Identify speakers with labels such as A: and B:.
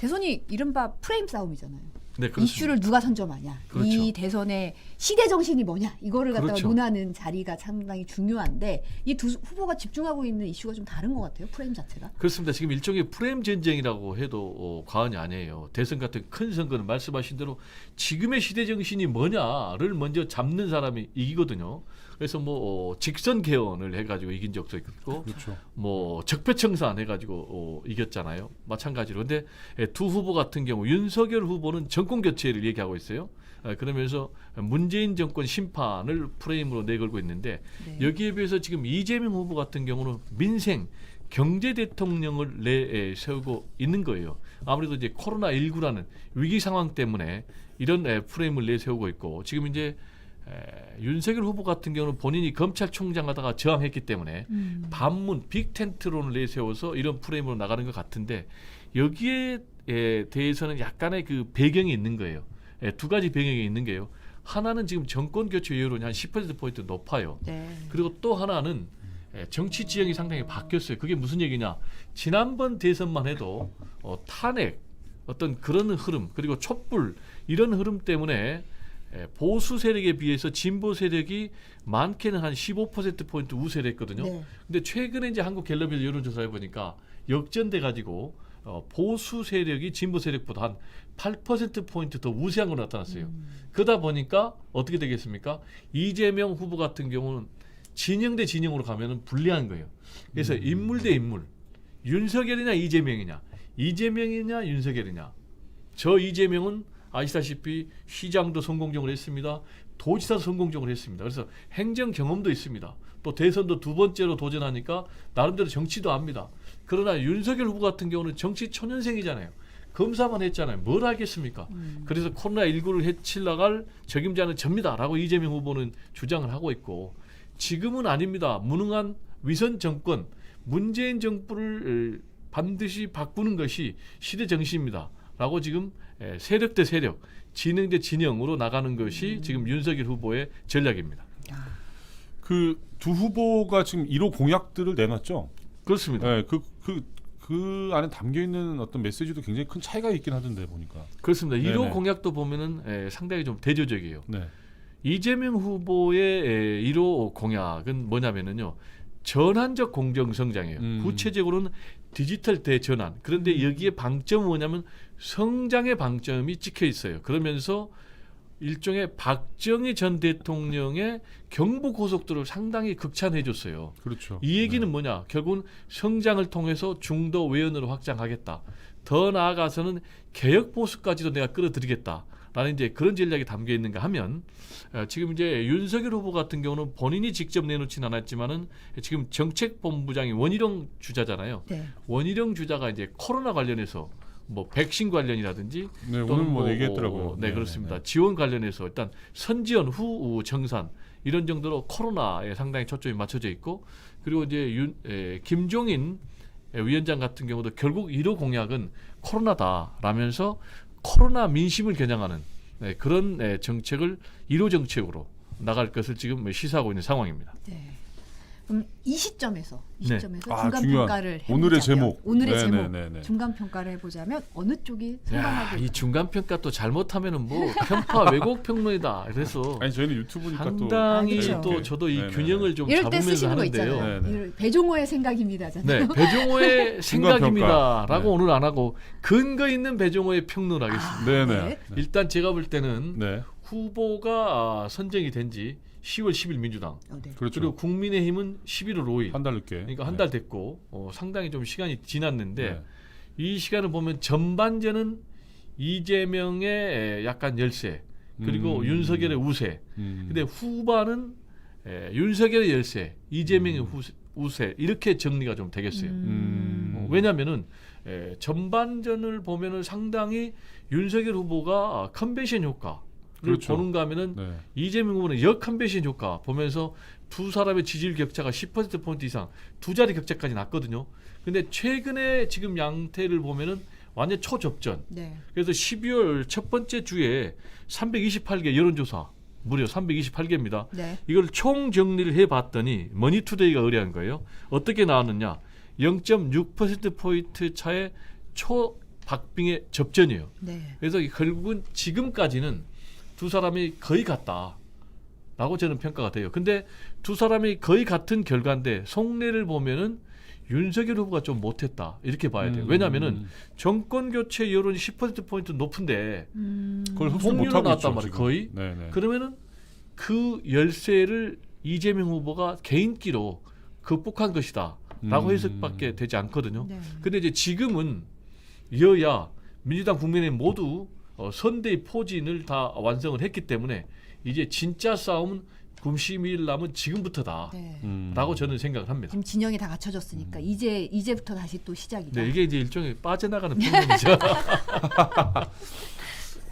A: 대선이 이른바 프레임 싸움이잖아요.
B: 네, 그렇습니다.
A: 이슈를 누가 선점하냐,
B: 그렇죠.
A: 이 대선의 시대 정신이 뭐냐, 이거를 갖다가
B: 그렇죠.
A: 논하는 자리가 상당히 중요한데 이 두 후보가 집중하고 있는 이슈가 좀 다른 것 같아요. 프레임 자체가.
B: 그렇습니다. 지금 일종의 프레임 전쟁이라고 해도 과언이 아니에요. 대선 같은 큰 선거는 말씀하신 대로 지금의 시대 정신이 뭐냐를 먼저 잡는 사람이 이기거든요. 그래서 뭐 직선 개헌을 해가지고 이긴 적도 있고,
C: 그렇죠.
B: 뭐 적폐청산 해가지고 이겼잖아요. 마찬가지로. 근데 두 후보 같은 경우 윤석열 후보는 정권 교체를 얘기하고 있어요. 그러면서 문재인 정권 심판을 프레임으로 내걸고 있는데
A: 네.
B: 여기에 비해서 지금 이재명 후보 같은 경우는 민생 경제 대통령을 내세우고 있는 거예요. 아무래도 이제 코로나19라는 위기 상황 때문에 이런 프레임을 내세우고 있고, 지금 이제 윤석열 후보 같은 경우는 본인이 검찰총장 하다가 저항했기 때문에 반문 빅텐트론을 내세워서 이런 프레임으로 나가는 것 같은데, 여기에 대해서는 약간의 그 배경이 있는 거예요. 두 가지 배경이 있는 게요. 하나는 지금 정권 교체 여론이 한 10%포인트 높아요.
A: 네.
B: 그리고 또 하나는 정치 지형이 상당히 바뀌었어요. 그게 무슨 얘기냐? 지난번 대선만 해도 탄핵, 어떤 그런 흐름, 그리고 촛불 이런 흐름 때문에 보수 세력에 비해서 진보 세력이 많게는 한 15%포인트 우세를 했거든요.
A: 네.
B: 근데 최근에 이제 한국갤럽이 여론조사해 보니까 역전돼 가지고 보수 세력이 진보 세력보다 한 8%포인트 더 우세한 걸로 나타났어요. 그러다 보니까 어떻게 되겠습니까? 이재명 후보 같은 경우는 진영 대 진영으로 가면은 불리한 거예요. 그래서 인물 대 인물, 윤석열이냐 이재명이냐, 이재명이냐 윤석열이냐. 저 이재명은 아시다시피 시장도 성공적으로 했습니다. 도지사도 성공적으로 했습니다. 그래서 행정 경험도 있습니다. 또 대선도 두 번째로 도전하니까 나름대로 정치도 압니다. 그러나 윤석열 후보 같은 경우는 정치 초년생이잖아요. 검사만 했잖아요. 뭘 하겠습니까? 그래서 코로나19를 해칠 나갈 적임자는 접니다라고 이재명 후보는 주장을 하고 있고, 지금은 아닙니다. 무능한 위선 정권, 문재인 정부를 반드시 바꾸는 것이 시대 정신입니다. 라고 지금 세력 대 세력, 진영 대 진영으로 나가는 것이 지금 윤석열 후보의 전략입니다.
C: 그 두 후보가 지금 1호 공약들을 내놨죠.
B: 그렇습니다.
C: 네, 그 안에 담겨 있는 어떤 메시지도 굉장히 큰 차이가 있긴 하던데 보니까.
B: 그렇습니다. 1호
C: 네네.
B: 공약도 보면은 상당히 좀 대조적이에요.
C: 네.
B: 이재명 후보의 1호 공약은 뭐냐면은요, 전환적 공정성장이에요. 구체적으로는 디지털 대전환. 그런데 여기에 방점은 뭐냐면 성장의 방점이 찍혀 있어요. 그러면서 일종의 박정희 전 대통령의 경부 고속도로를 상당히 극찬해 줬어요.
C: 그렇죠.
B: 이 얘기는
C: 네.
B: 뭐냐? 결국은 성장을 통해서 중도 외연으로 확장하겠다. 더 나아가서는 개혁 보수까지도 내가 끌어들이겠다. 라는 이제 그런 전략이 담겨 있는가 하면, 지금 이제 윤석열 후보 같은 경우는 본인이 직접 내놓지는 않았지만은 지금 정책본부장이 원희룡 주자잖아요.
A: 네.
B: 원희룡 주자가 이제 코로나 관련해서 뭐 백신 관련이라든지
C: 네,
B: 또는
C: 오늘 뭐 얘기했더라고요.
B: 네,
C: 네,
B: 그렇습니다.
C: 네.
B: 지원 관련해서 일단 선지원 후 정산 이런 정도로 코로나에 상당히 초점이 맞춰져 있고, 그리고 이제 김종인 위원장 같은 경우도 결국 1호 공약은 코로나다라면서 코로나 민심을 겨냥하는 그런 정책을 1호 정책으로 나갈 것을 지금 시사하고 있는 상황입니다.
A: 네. 그럼 이 시점에서
B: 네.
A: 중간
C: 중요한
A: 평가를 해보자면
C: 오늘의 제목.
A: 오늘의
C: 네,
A: 제목
C: 네, 네, 네.
A: 중간 평가를 해보자면 어느 쪽이
B: 야,
A: 선방하고
B: 이 중간 평가 또 잘못하면은 뭐 편파 왜곡 평론이다. 그래서
C: 아니 저희는 유튜브니까
B: 상당히
A: 또
B: 또
C: 이렇게.
B: 저도 이
C: 네네.
B: 균형을 좀
A: 이럴 때
B: 잡으면서
A: 쓰시는 거
B: 하는데요.
A: 있잖아요.
C: 네네.
A: 이럴 배종호의 생각입니다잖아요.
B: 네, 배종호의 생각입니다라고
C: 네.
B: 오늘 안 하고 근거 있는 배종호의 평론하겠습니다.
C: 네네.
A: 네.
B: 일단 제가 볼 때는
C: 네.
B: 후보가 선정이 된 지 10월 10일 민주당,
A: 네.
C: 그렇죠.
B: 그리고 국민의힘은 11월 5일.
C: 한 달 늦게.
B: 그러니까 한 달 됐고 상당히 좀 시간이 지났는데,
C: 네.
B: 이 시간을 보면 전반전은 이재명의 약간 열세, 그리고 윤석열의 우세. 근데 후반은 윤석열의 열세, 이재명의 우세, 이렇게 정리가 좀 되겠어요. 왜냐하면은 전반전을 보면은 상당히 윤석열 후보가 컨벤션 효과를
C: 그렇죠.
B: 보는가 하면은
C: 네.
B: 이재명 후보는 역컨벤션 효과 보면서 두 사람의 지지율 격차가 10%포인트 이상, 두 자리 격차까지 났거든요. 근데 최근에 지금 양태를 보면은 완전 초접전.
A: 네.
B: 그래서 12월 첫 번째 주에 328개 여론조사, 무려 328개입니다.
A: 네.
B: 이걸 총 정리를 해봤더니 머니투데이가 의뢰한 거예요. 어떻게 나왔느냐? 0.6%포인트 차의 박빙의 접전이에요.
A: 네.
B: 그래서 결국은 지금까지는 두 사람이 거의 같다라고 저는 평가가 돼요. 근데 두 사람이 거의 같은 결과인데 속내를 보면은 윤석열 후보가 좀 못했다 이렇게 봐야 돼요. 왜냐하면은 정권 교체 여론이 10%포인트 높은데
C: 그걸 흡수
B: 동률로
C: 못하고
B: 나왔단
C: 있죠,
B: 말이에요.
C: 지금.
B: 거의.
C: 네네.
B: 그러면은 그 열세를 이재명 후보가 개인기로 극복한 것이다라고 해석밖에 되지 않거든요.
A: 네.
B: 근데 이제 지금은 여야 민주당 국민의힘 모두 선대의 포진을 다 완성을 했기 때문에 이제 진짜 싸움은 금시일 남은 지금부터다라고
A: 네.
B: 저는 생각을 합니다.
A: 지금 진영이 다 갖춰졌으니까 이제부터 다시 또 시작이다.
B: 네, 이게 이제 일종의 빠져나가는 평론이죠.